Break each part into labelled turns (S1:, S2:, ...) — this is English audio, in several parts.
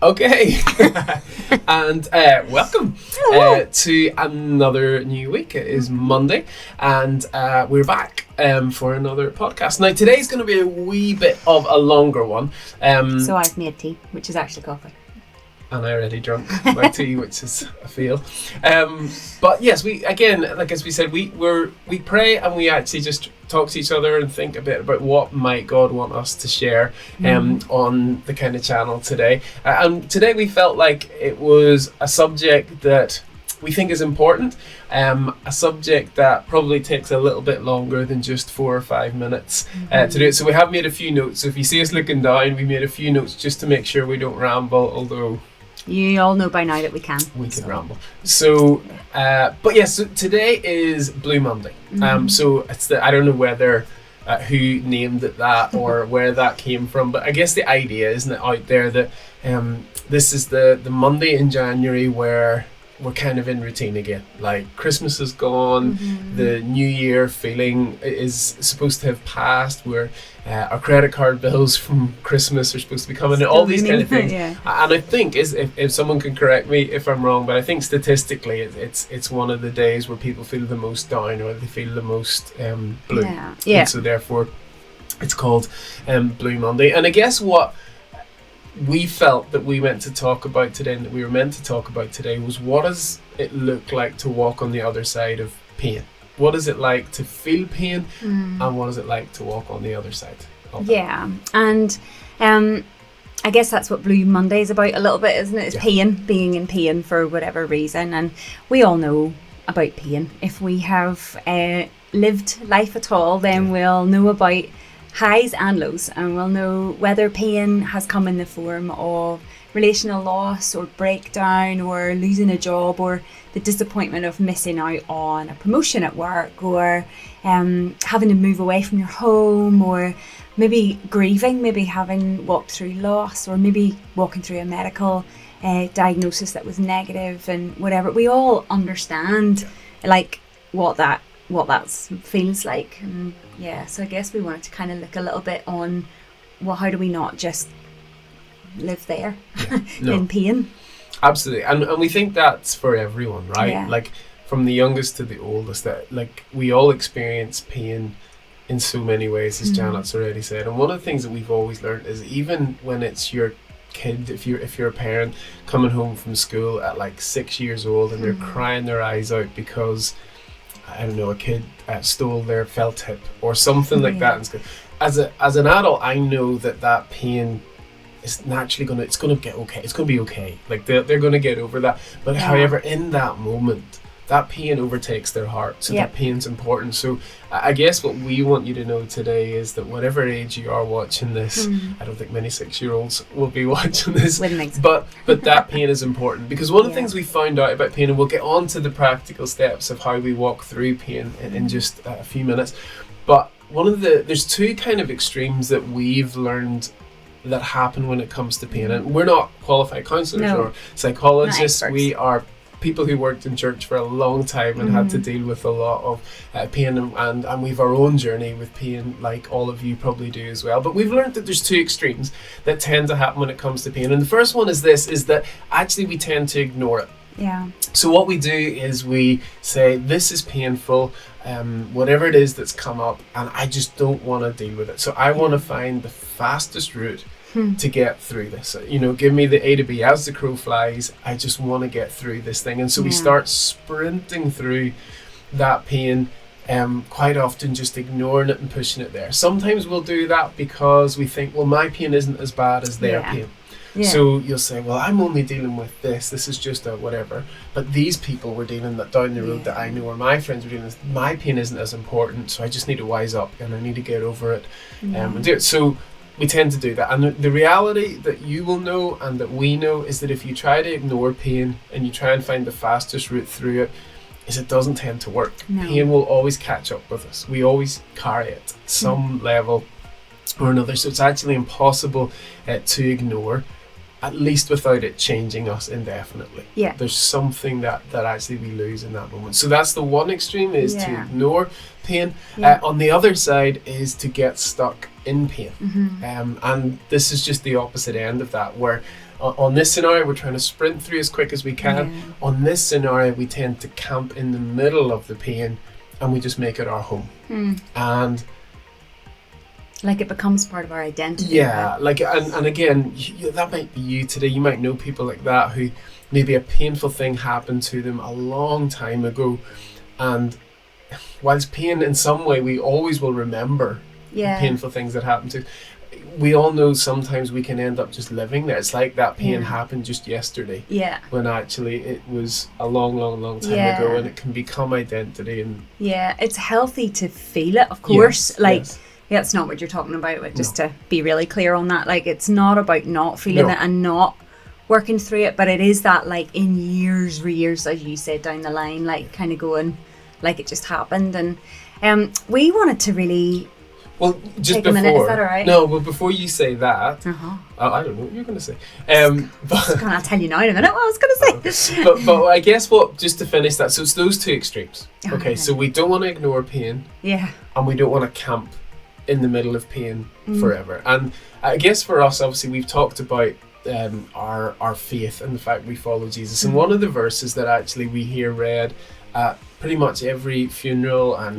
S1: Okay, and welcome to another new week. It is Monday, and we're back for another podcast. Now, today's going to be a wee bit of a longer one.
S2: So I've made tea, which is actually coffee.
S1: And I already drunk my tea, which is a fail. But yes, we again, like as we said, we pray and we actually just talk to each other and think a bit about what might God want us to share on the kind of channel today. And today we felt like it was a subject that we think is important, a subject that probably takes a little bit longer than just 4 or 5 minutes to do it. So we have made a few notes. So if you see us looking down, we made a few notes just to make sure we don't ramble, although
S2: you all know by now that we can.
S1: We can ramble. So, but yes, so today is Blue Monday. So it's I don't know whether who named it that or where that came from, but I guess the idea, isn't it, out there that this is the Monday in January where we're kind of in routine again. Like Christmas is gone, the New Year feeling is supposed to have passed. Where our credit card bills from Christmas are supposed to be coming in, all these kind of things. Yeah. And I think if someone can correct me if I'm wrong, but I think statistically it's one of the days where people feel the most down or they feel the most blue.
S2: Yeah.
S1: And so therefore it's called Blue Monday. And I guess what we felt that we meant to talk about today and that we were meant to talk about today was, what does it look like to walk on the other side of pain? What is it like to feel pain and what is it like to walk on the other side of it?
S2: Yeah, and I guess that's what Blue Monday is about a little bit, isn't it? It's pain, being in pain for whatever reason, and we all know about pain. If we have lived life at all, then we'll know about highs and lows, and we'll know whether pain has come in the form of relational loss or breakdown or losing a job or the disappointment of missing out on a promotion at work or having to move away from your home, or maybe grieving, maybe having walked through loss, or maybe walking through a medical diagnosis that was negative, and whatever. We all understand like what that feels like. So I guess we wanted to kind of look a little bit on, well, how do we not just live there in pain?
S1: Absolutely. And we think that's for everyone, right?
S2: Yeah.
S1: Like from the youngest to the oldest, that like we all experience pain in so many ways, as Janet's already said. And one of the things that we've always learned is, even when it's your kid, if you're a parent coming home from school at like 6 years old and they're crying their eyes out because, I don't know, a kid stole their felt tip or something like that. As an adult, I know that pain is naturally it's going to get okay. It's going to be okay. Like they're going to get over that. But however, in that moment, that pain overtakes their heart. So that pain's important. So I guess what we want you to know today is that whatever age you are watching this, I don't think many 6-year-olds will be watching this, but that pain is important, because one of the things we found out about pain, and we'll get on to the practical steps of how we walk through pain in just a few minutes, but there's two kind of extremes that we've learned that happen when it comes to pain. And we're not qualified counselors or psychologists. We are people who worked in church for a long time and had to deal with a lot of pain, and we've our own journey with pain, like all of you probably do as well. But we've learned that there's two extremes that tend to happen when it comes to pain. And the first one is that actually we tend to ignore it.
S2: Yeah.
S1: So what we do is we say, this is painful, whatever it is that's come up, and I just don't want to deal with it. So I want to find the fastest route to get through this. Give me the A to B as the crow flies. I just want to get through this thing. And so we start sprinting through that pain, quite often just ignoring it and pushing it there. Sometimes we'll do that because we think, well, my pain isn't as bad as their pain. Yeah. So you'll say, well, I'm only dealing with this. This is just a whatever. But these people were dealing that down the road that I know, or my friends were dealing with. My pain isn't as important, so I just need to wise up and I need to get over it and do it. So we tend to do that. And the reality that you will know and that we know is that if you try to ignore pain and you try and find the fastest route through it, is it doesn't tend to work. No. Pain will always catch up with us. We always carry it at some level or another. So it's actually impossible to ignore. at least without it changing us indefinitely.
S2: Yeah.
S1: There's something that actually we lose in that moment. So that's the one extreme, is to
S2: Yeah.
S1: ignore pain.
S2: Yeah.
S1: On the other side is to get stuck in pain.
S2: Mm-hmm.
S1: And this is just the opposite end of that, where on this scenario we're trying to sprint through as quick as we can.
S2: Yeah.
S1: On this scenario we tend to camp in the middle of the pain and we just make it our home. And
S2: like it becomes part of our identity.
S1: yeah, like, and again, that might be you today. You might know people like that who maybe a painful thing happened to them a long time ago, and whilst pain in some way we always will remember
S2: Yeah.
S1: painful things that happened to, we all know sometimes we can end up just living there. It's like that pain
S2: Yeah.
S1: happened just yesterday,
S2: Yeah.
S1: when actually it was a long time
S2: Yeah.
S1: ago, and it can become identity. And
S2: Yeah. It's healthy to feel it, of course.
S1: yes,
S2: like,
S1: yes.
S2: yeah, it's not what you're talking about, but just to be really clear on that. Like, it's not about not feeling
S1: No.
S2: it and not working through it, but it is that, like, in years, as you said, down the line, like, kind of going, like, it just happened. And we wanted to really...
S1: Well, just
S2: Take
S1: before.
S2: a minute, is that all right?
S1: No, well, before you say that,
S2: Uh-huh.
S1: I don't know what you're going to say. But
S2: I'll tell you now in a minute what I was going to say.
S1: but I guess just to finish that, so it's those two extremes. Okay,
S2: Okay.
S1: so we don't want to ignore pain,
S2: Yeah.
S1: and we don't want to camp in the middle of pain
S2: Mm.
S1: forever. And I guess for us, obviously, we've talked about our faith and the fact we follow Jesus. And one of the verses that actually we hear read at pretty much every funeral and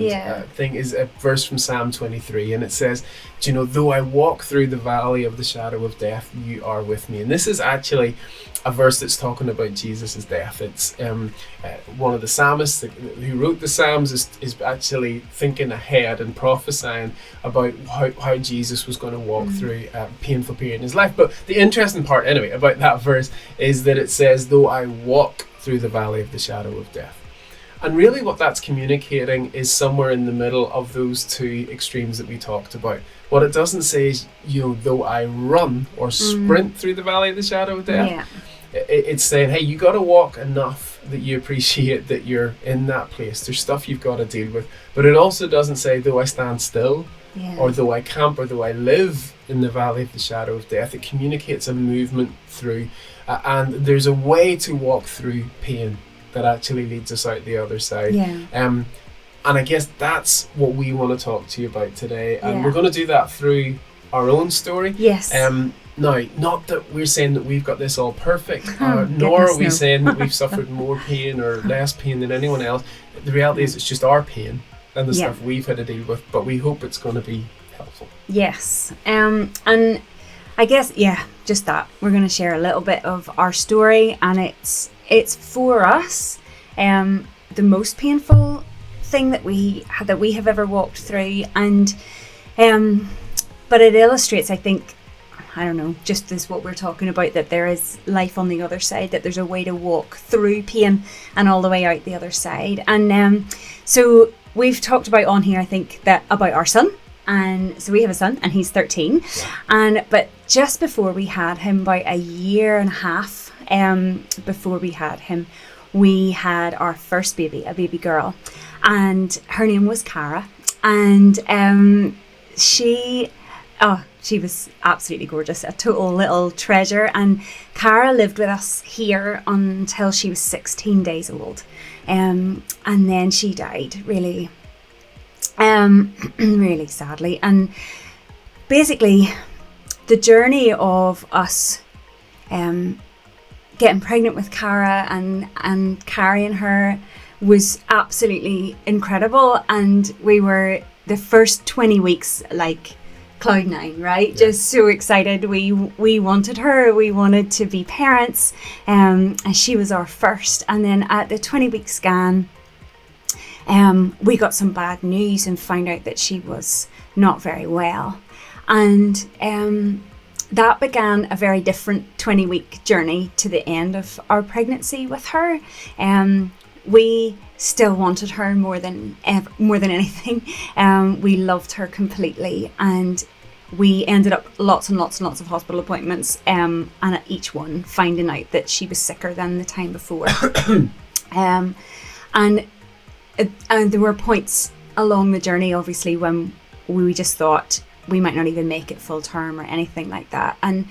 S1: thing is a verse from Psalm 23, and it says, "Do you know, though I walk through the valley of the shadow of death, you are with me." And this is actually a verse that's talking about Jesus' death. It's one of the psalmists who wrote the Psalms is actually thinking ahead and prophesying about how Jesus was going to walk through a painful period in his life. But the interesting part, anyway, about that verse is that it says, "Though I walk through the valley of the shadow of death." And really what that's communicating is somewhere in the middle of those two extremes that we talked about. What it doesn't say is, you know, though I run or sprint through the valley of the shadow of death.
S2: Yeah.
S1: It's saying, hey, you got to walk enough that you appreciate that you're in that place. There's stuff you've got to deal with. But it also doesn't say, though I stand still,
S2: Yeah.
S1: or though I camp, or though I live in the valley of the shadow of death. It communicates a movement through. And there's a way to walk through pain that actually leads us out the other side.
S2: Yeah.
S1: And I guess that's what we want to talk to you about today. And
S2: Yeah.
S1: we're going to do that through our own story.
S2: Yes.
S1: Now, not that we're saying that we've got this all perfect,
S2: Oh,
S1: nor are
S2: goodness,
S1: we
S2: no.
S1: saying that we've suffered more pain or less pain than anyone else. The reality is it's just our pain and the
S2: Yeah.
S1: stuff we've had to deal with, but we hope it's going to be helpful.
S2: Yes. And I guess, just that. We're going to share a little bit of our story, and it's for us the most painful thing that we have ever walked through, and but it illustrates, I think, I don't know, just this what we're talking about, that there is life on the other side, that there's a way to walk through pain and all the way out the other side. And so we've talked about on here, I think, that about our son. And so we have a son, and he's 13. But just before we had him, about a year and a half before we had him, we had our first baby, a baby girl, and her name was Cara. And she was absolutely gorgeous, a total little treasure. And Cara lived with us here until she was 16 days old, and then she died really really sadly. And basically the journey of us getting pregnant with Cara and carrying her was absolutely incredible. And we were the first 20 weeks like cloud nine, right?
S1: Yeah.
S2: Just so excited. We wanted her, we wanted to be parents, and she was our first. And then at the 20-week scan, we got some bad news and found out that she was not very well. And that began a very different 20-week journey to the end of our pregnancy with her. We still wanted her more than anything. We loved her completely, and we ended up lots and lots and lots of hospital appointments, and at each one finding out that she was sicker than the time before. And there were points along the journey, obviously, when we just thought we might not even make it full term or anything like that. And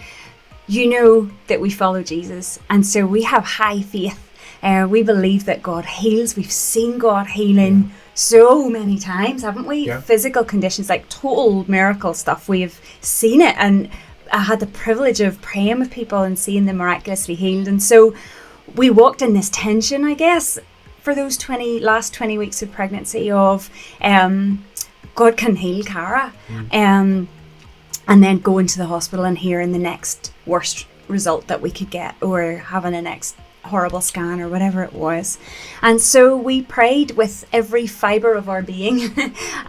S2: you know that we follow Jesus, and so we have high faith. We believe that God heals. We've seen God healing so many times, haven't we?
S1: Yeah.
S2: Physical conditions, like total miracle stuff. We've seen it, and I had the privilege of praying with people and seeing them miraculously healed. And so we walked in this tension, I guess, for those last 20 weeks of pregnancy of God can heal Cara. And then go into the hospital and hearing the next worst result that we could get, or having a next horrible scan or whatever it was. And so we prayed with every fibre of our being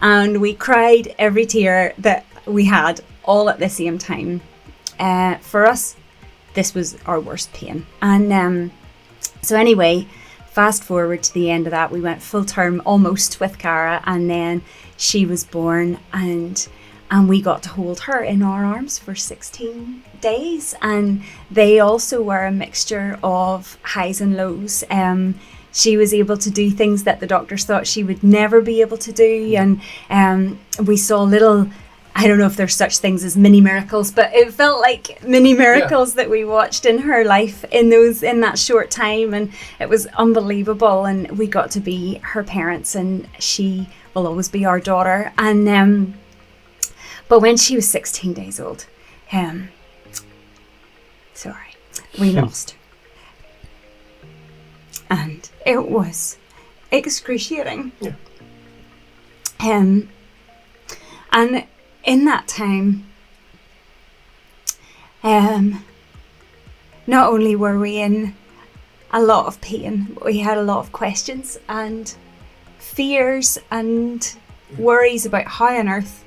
S2: and we cried every tear that we had all at the same time. For us, this was our worst pain. And so anyway, fast forward to the end of that, we went full term almost with Cara, and then she was born, and we got to hold her in our arms for 16 days. And they also were a mixture of highs and lows. She was able to do things that the doctors thought she would never be able to do. And we saw little, I don't know if there's such things as mini miracles, but it felt like mini miracles that we watched in her life in that short time. And it was unbelievable. And we got to be her parents, and she will always be our daughter. And but when she was 16 days old, we lost her. And it was excruciating.
S1: Yeah.
S2: And in that time, not only were we in a lot of pain, but we had a lot of questions and fears and worries about how on earth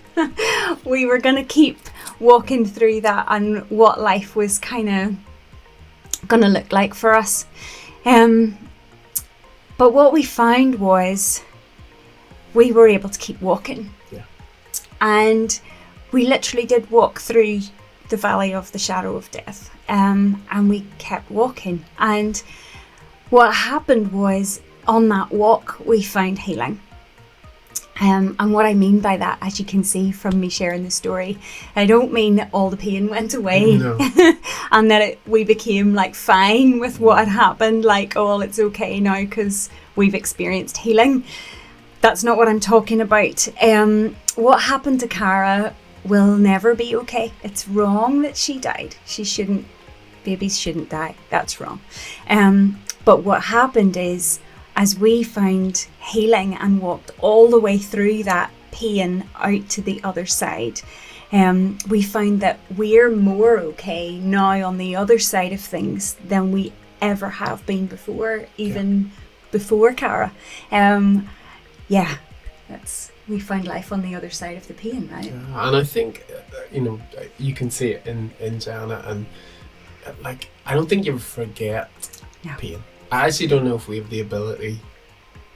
S2: we were going to keep walking through that, and what life was kind of going to look like for us. But what we found was we were able to keep walking.
S1: Yeah.
S2: And we literally did walk through the valley of the shadow of death. And we kept walking. And what happened was, on that walk, we found healing. And what I mean by that, as you can see from me sharing the story, I don't mean that all the pain went away.
S1: No.
S2: And that we became like fine with what had happened, like, oh, it's okay now because we've experienced healing. That's not what I'm talking about. What happened to Cara will never be okay. It's wrong that she died. Babies shouldn't die. That's wrong. But what happened is, as we found healing and walked all the way through that pain out to the other side, we found that we're more okay now on the other side of things than we ever have been before, even before Cara. We find life on the other side of the pain, right?
S1: Yeah, and I think, you can see it in Jana, and like, I don't think you ever forget pain. I actually don't know if we have the ability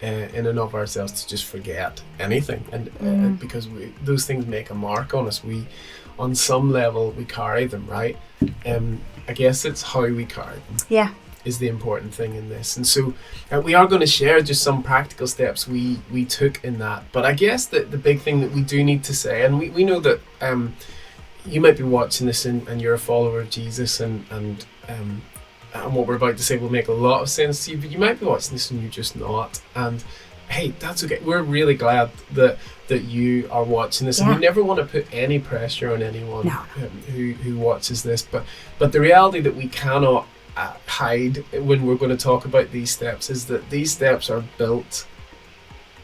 S1: in and of ourselves to just forget anything, and because those things make a mark on us. We, on some level, we carry them, right? I guess it's how we carry them.
S2: Yeah.
S1: Is the important thing in this. And so we are going to share just some practical steps we took in that. But I guess that the big thing that we do need to say, and we know that you might be watching this and you're a follower of Jesus, and what we're about to say will make a lot of sense to you, but you might be watching this and you're just not. And hey, that's okay. We're really glad that you are watching this, and we never want to put any pressure on anyone who watches this. But the reality that we cannot hide when we're going to talk about these steps is that these steps are built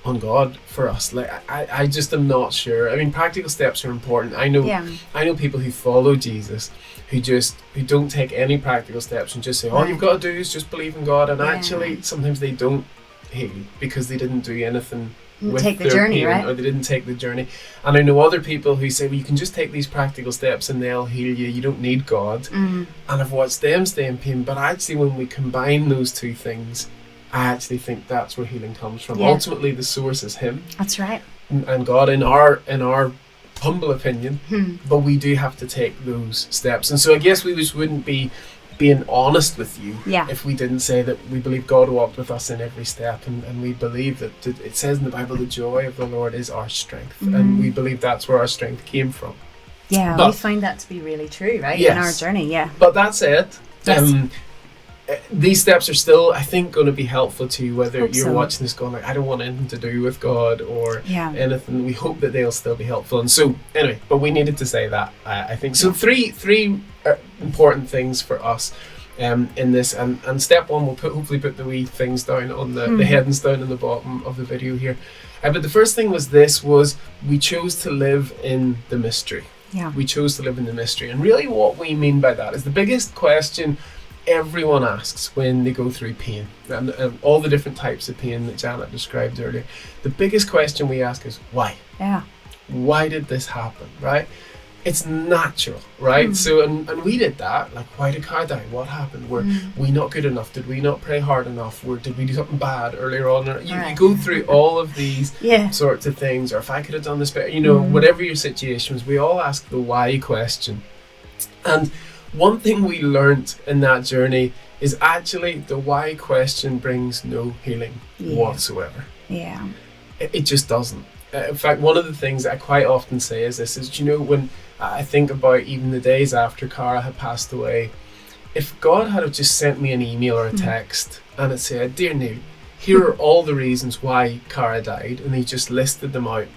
S1: on God for us. Like, I just am not sure. I mean, practical steps are important. I know people who follow Jesus who don't take any practical steps and just say, all you've got to do is just believe in God, and actually sometimes they don't heal because they didn't do anything with
S2: take the
S1: their
S2: journey,
S1: pain,
S2: right?
S1: or they didn't take the journey. And I know other people who say, well, you can just take these practical steps and they'll heal you. You don't need God. And I've watched them stay in pain. But actually, when we combine those two things, I actually think that's where healing comes from. Ultimately, the source is Him.
S2: That's right.
S1: And God, in our humble opinion, but we do have to take those steps. And so I guess we just wouldn't be being honest with you if we didn't say that we believe God walked with us in every step, and we believe that it says in the Bible, the joy of the Lord is our strength, and we believe that's where our strength came from.
S2: Yeah,
S1: But-
S2: we find that to be really true, right?
S1: Yes.
S2: In our journey, yeah.
S1: But that's it.
S2: Yes.
S1: These steps are still, I think, going to be helpful to you, whether
S2: Hope
S1: you're
S2: so.
S1: watching this going like, I don't want anything to do with God or
S2: Yeah.
S1: anything. We hope that they'll still be helpful. And so, anyway, but we needed to say that, I think. So three important things for us in this. And step one, we'll hopefully put the wee things down on the headings down in the bottom of the video here. But the first thing was we chose to live in the mystery.
S2: Yeah.
S1: We chose to live in the mystery. And really what we mean by that is the biggest question everyone asks when they go through pain, and all the different types of pain that Janet described earlier. The biggest question we ask is why?
S2: Yeah.
S1: Why did this happen, right? It's natural, right? So, and we did that. Like, why did Cara die? What happened? Were we not good enough? Did we not pray hard enough? Did we do something bad earlier on? You go through all of these sorts of things, or if I could have done this better, whatever your situation was, we all ask the why question. And one thing we learned in that journey is actually the why question brings no healing whatsoever.
S2: Yeah.
S1: It just doesn't. In fact, one of the things that I quite often say is this, is, when I think about even the days after Cara had passed away, if God had just sent me an email or a text and it said, "Dear Neil, here are all the reasons why Cara died," and he just listed them out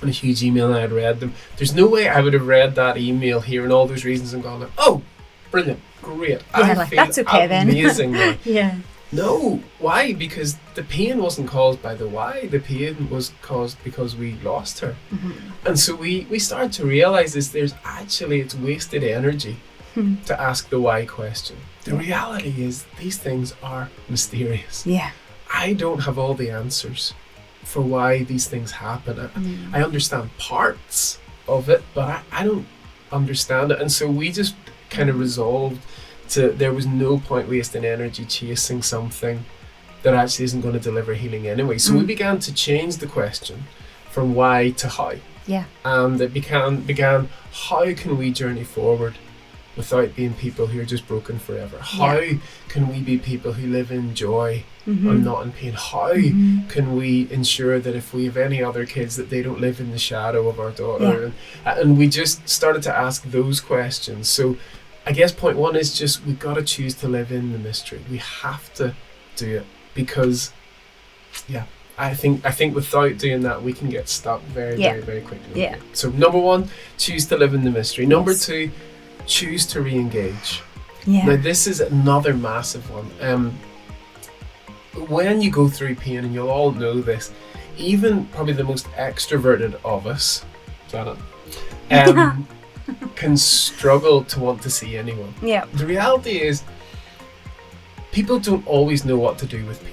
S1: in a huge email and I had read them, there's no way I would have read that email, hearing all those reasons and gone like, "Oh, brilliant, great,
S2: Yeah, like, that's okay then."
S1: amazing now."
S2: Yeah.
S1: No, why? Because the pain wasn't caused by the why. The pain was caused because we lost her. And so we started to realize it's wasted energy to ask the why question. The reality is these things are mysterious.
S2: Yeah.
S1: I don't have all the answers for why these things happen. I understand parts of it, but I don't understand it. And so we just kind of resolved there was no point wasting energy chasing something that actually isn't going to deliver healing anyway. So we began to change the question from why to how.
S2: Yeah.
S1: And it began, how can we journey forward without being people who are just broken forever? How can we be people who live in joy and not in pain? How can we ensure that if we have any other kids, that they don't live in the shadow of our daughter? And we just started to ask those questions. So I guess point one is just, we've got to choose to live in the mystery. We have to do it, because I think without doing that we can get stuck very very quickly.
S2: Yeah.
S1: So number one, choose to live in the mystery. Number two, choose to re-engage.
S2: Yeah.
S1: Now this is another massive one. When you go through pain, and you'll all know this, even probably the most extroverted of us, Janet, can struggle to want to see anyone.
S2: Yeah.
S1: The reality is, people don't always know what to do with pain.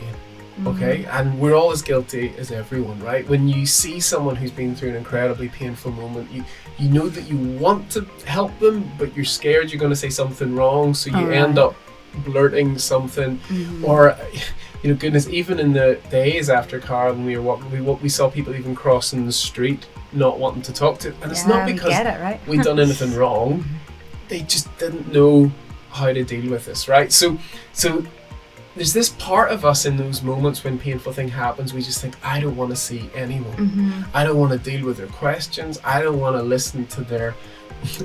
S1: Okay, and we're all as guilty as everyone, right? When you see someone who's been through an incredibly painful moment, you know that you want to help them, but you're scared you're going to say something wrong, so you end up blurting something. Or, goodness, even in the days after Cara, when we were walking, we saw people even crossing the street not wanting to talk to, and it's not because
S2: we get it, right?
S1: we'd done anything wrong. They just didn't know how to deal with this, right? So there's this part of us in those moments when painful thing happens, we just think, I don't want to see anyone. I don't want to deal with their questions. I don't want to listen to their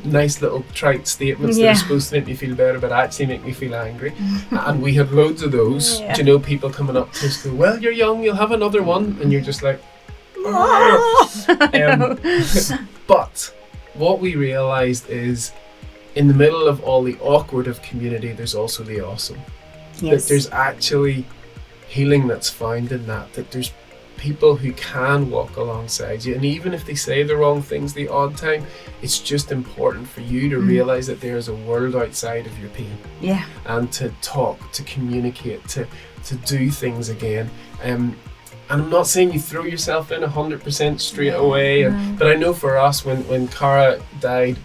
S1: nice little trite statements that are supposed to make me feel better but actually make me feel angry. And we had loads of those. People coming up to us go, "Well, you're young, you'll have another one," and you're just like, but what we realized is, in the middle of all the awkward of community, there's also the awesome. That there's actually healing that's found in that there's people who can walk alongside you, and even if they say the wrong things the odd time, it's just important for you to realize that there's a world outside of your pain, and to talk, to communicate, to do things again. And I'm not saying you throw yourself in 100% straight away, but I know for us, when Cara died,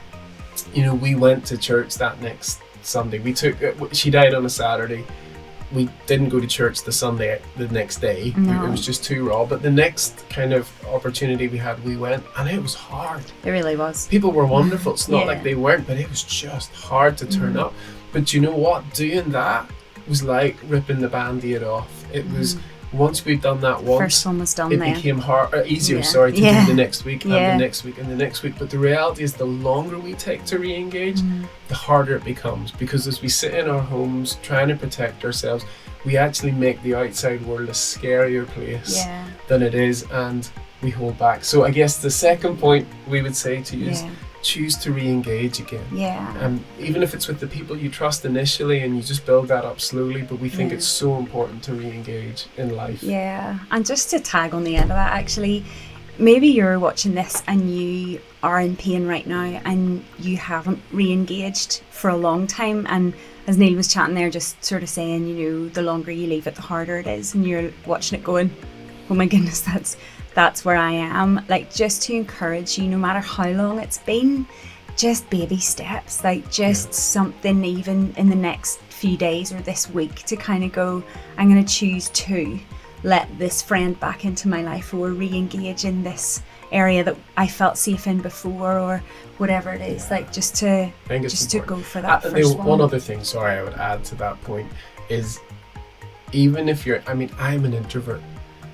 S1: we went to church that next Sunday. She died on a Saturday. We didn't go to church the next day. It was just too raw. But the next kind of opportunity we had, we went, and it was hard.
S2: It really was.
S1: People were wonderful. It's not like they weren't, but it was just hard to turn up. But you know what? Doing that was like ripping the Band-Aid off. It was once we've done that once,
S2: first one was done
S1: it
S2: then.
S1: became easier,
S2: Yeah.
S1: to
S2: Yeah.
S1: do the next week and
S2: Yeah.
S1: the next week and the next week. But the reality is, the longer we take to re-engage, the harder it becomes, because as we sit in our homes trying to protect ourselves, we actually make the outside world a scarier place
S2: Yeah.
S1: than it is, and we hold back. So I guess the second point we would say to you is,
S2: Yeah.
S1: choose to re-engage again.
S2: Yeah.
S1: Even if it's with the people you trust initially, and you just build that up slowly, but we think
S2: Yeah.
S1: it's so important to re-engage in life.
S2: Yeah, and just to tag on the end of that, actually, maybe you're watching this and you are in pain right now and you haven't re-engaged for a long time, and as Neil was chatting there, just sort of saying, you know, the longer you leave it, the harder it is, and you're watching it going, oh my goodness, that's where I am. Like, just to encourage you, no matter how long it's been, just baby steps, like just something even in the next few days or this week to kind of go, I'm going to choose to let this friend back into my life, or re-engage in this area that I felt safe in before, or whatever it is. Like, just to
S1: I think it's
S2: just to
S1: important.
S2: go for that
S1: And
S2: first
S1: one other thing, sorry, I would add to that point is, even if I'm an introvert.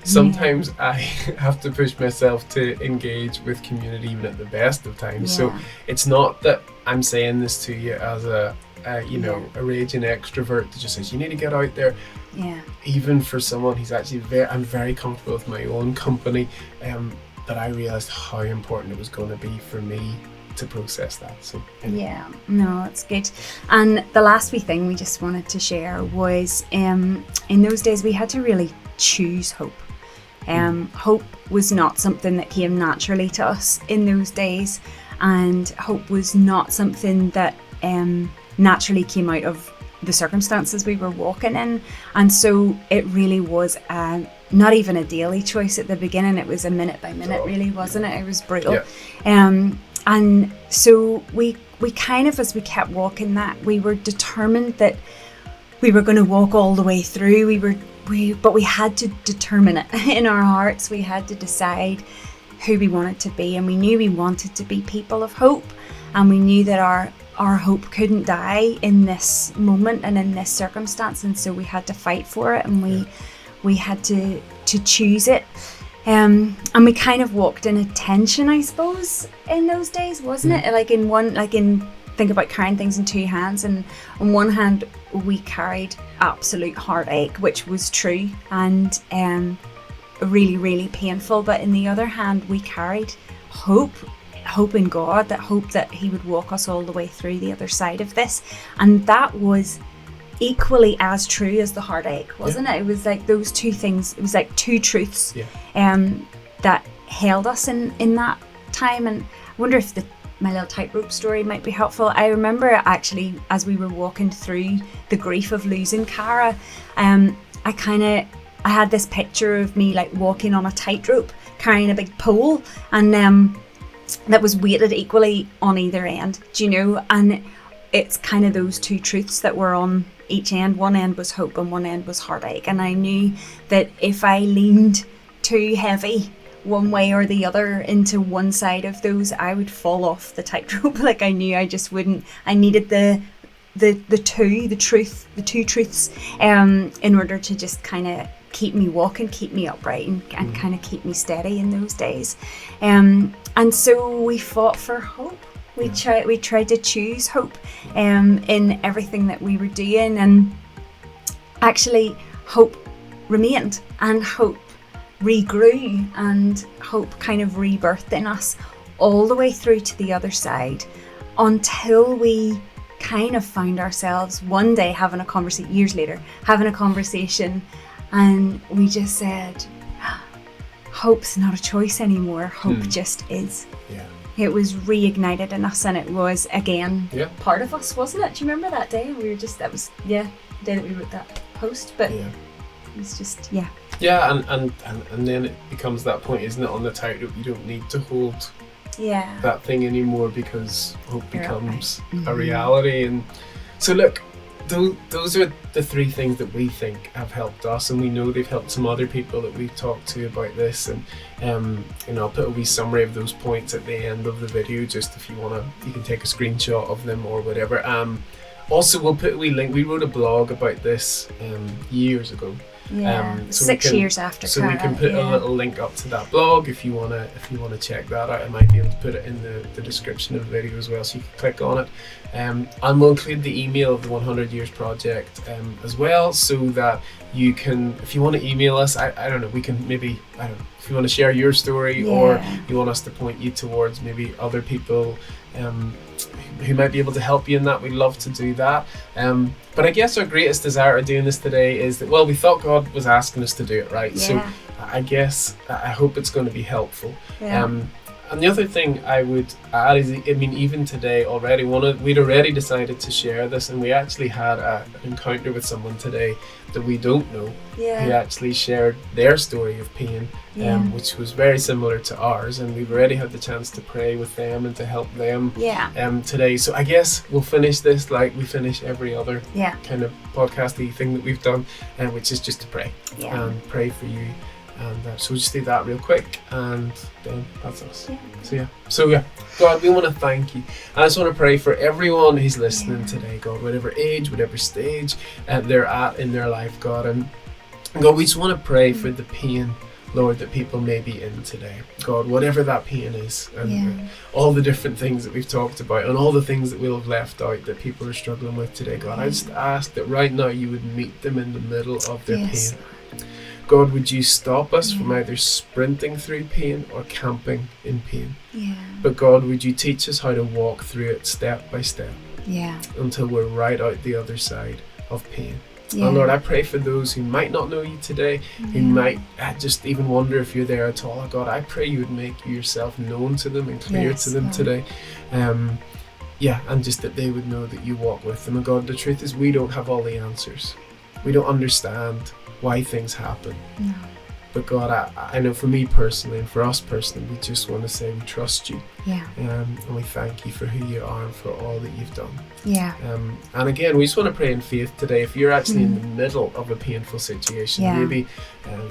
S1: Sometimes I have to push myself to engage with community even at the best of times. So it's not that I'm saying this to you as a raging extrovert that just says you need to get out there.
S2: Yeah.
S1: Even for someone who's actually I'm very comfortable with my own company, that I realised how important it was going to be for me to process that. So
S2: yeah, no, it's good. And the last wee thing we just wanted to share was, in those days we had to really choose hope. Hope was not something that came naturally to us in those days, and hope was not something that naturally came out of the circumstances we were walking in. And so it really was not even a daily choice at the beginning. It was a minute by minute, really, wasn't it? It was brutal.
S1: Yeah.
S2: And so we kind of, as we kept walking that, we were determined that we were going to walk all the way through. But we had to determine it in our hearts. We had to decide who we wanted to be, and we knew we wanted to be people of hope, and we knew that our hope couldn't die in this moment and in this circumstance, and so we had to fight for it, and we had to choose it. And we kind of walked in a tension, I suppose, in those days, wasn't it? Think about carrying things in two hands, and on one hand we carried absolute heartache, which was true and really, really painful, but in the other hand we carried hope in God, that hope that he would walk us all the way through the other side of this. And that was equally as true as the heartache, wasn't it? It was like those two things, it was like two truths that held us in that time. And I wonder if my little tightrope story might be helpful. I remember actually, as we were walking through the grief of losing Cara, I had this picture of me like walking on a tightrope, carrying a big pole, and that was weighted equally on either end, do you know? And it's kind of those two truths that were on each end. One end was hope and one end was heartache, and I knew that if I leaned too heavy one way or the other into one side of those, I would fall off the tightrope. Like, I knew I just wouldn't. I needed the two truths in order to just kind of keep me walking, keep me upright, and kind of keep me steady in those days. And so we fought for hope. We tried to choose hope in everything that we were doing, and actually hope remained, and hope regrew, and hope kind of rebirthed in us all the way through to the other side, until we kind of found ourselves one day years later having a conversation, and we just said, hope's not a choice anymore. Hope just is.
S1: Yeah.
S2: It was reignited in us, and it was again part of us, wasn't it? Do you remember that day? We were just, that was the day that we wrote that post, but it was just
S1: and then it becomes that point, isn't it, on the tightrope? You don't need to hold that thing anymore, because hope becomes a reality. And so look, those are the three things that we think have helped us, and we know they've helped some other people that we've talked to about this. And I'll put a wee summary of those points at the end of the video, just if you can take a screenshot of them or whatever. Also, we'll put a wee link. We wrote a blog about this years ago,
S2: Yeah.
S1: So
S2: 6 years after.
S1: So
S2: Cara,
S1: we can put a little link up to that blog if you wanna check that out. I might be able to put it in the description of the video as well, so you can click on it. And we'll include the email of the 100 Years Project as well, so that you can, if you want to email us, I don't know, we can maybe, I don't know, if you want to share your story, or you want us to point you towards maybe other people who might be able to help you in that, we'd love to do that. But I guess our greatest desire of doing this today is that, well, we thought God was asking us to do it, right? So I guess, I hope it's going to be helpful. And the other thing I would add is, I mean, even today already, we'd already decided to share this, and we actually had an encounter with someone today that we don't know, who actually shared their story of pain, which was very similar to ours, and we've already had the chance to pray with them and to help them today. So I guess we'll finish this like we finish every other kind of podcasty thing that we've done, which is just to pray and pray for you. And so we'll just do that real quick, and then that's us. So God, we want to thank you. I just want to pray for everyone who's listening today, God, whatever age, whatever stage they're at in their life, God. And God, we just want to pray for the pain, Lord, that people may be in today. God, whatever that pain is, and all the different things that we've talked about, and all the things that we'll have left out that people are struggling with today, God, I just ask that right now you would meet them in the middle of their pain. God, would you stop us from either sprinting through pain or camping in pain? But God, would you teach us how to walk through it step by step until we're right out the other side of pain. And Lord, I pray for those who might not know you today, who might just even wonder if you're there at all. God, I pray you would make yourself known to them and clear to them today. And just that they would know that you walk with them. And God, the truth is we don't have all the answers. We don't understand why things happen. But God, I know for me personally and for us personally, we just want to say we trust you. And we thank you for who you are and for all that you've done. And again, we just want to pray in faith today. If you're actually in the middle of a painful situation, maybe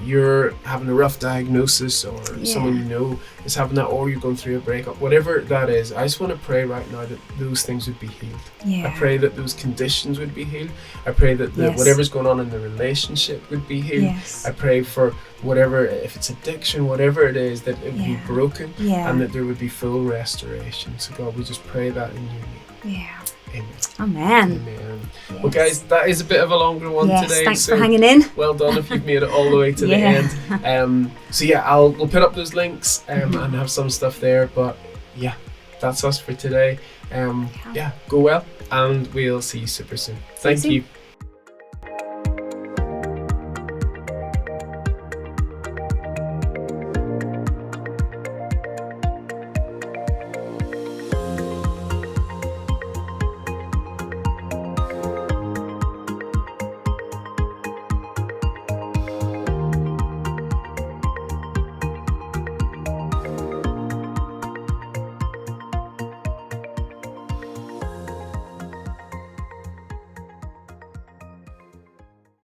S1: you're having a rough diagnosis, or someone you know is having that, or you're going through a breakup, whatever that is, I just want to pray right now that those things would be healed. I pray that those conditions would be healed. I pray that whatever's going on in the relationship would be healed. I pray for whatever, if it's addiction, whatever it is, that it would be broken, and that there would be full restoration. So God, we just pray that in your name. Amen. Well, guys, that is a bit of a longer one today.
S2: Thanks for hanging in.
S1: Well done if you've made it all the way to the end. We'll put up those links and have some stuff there. But that's us for today. Go well, and we'll see you super soon. Thank you.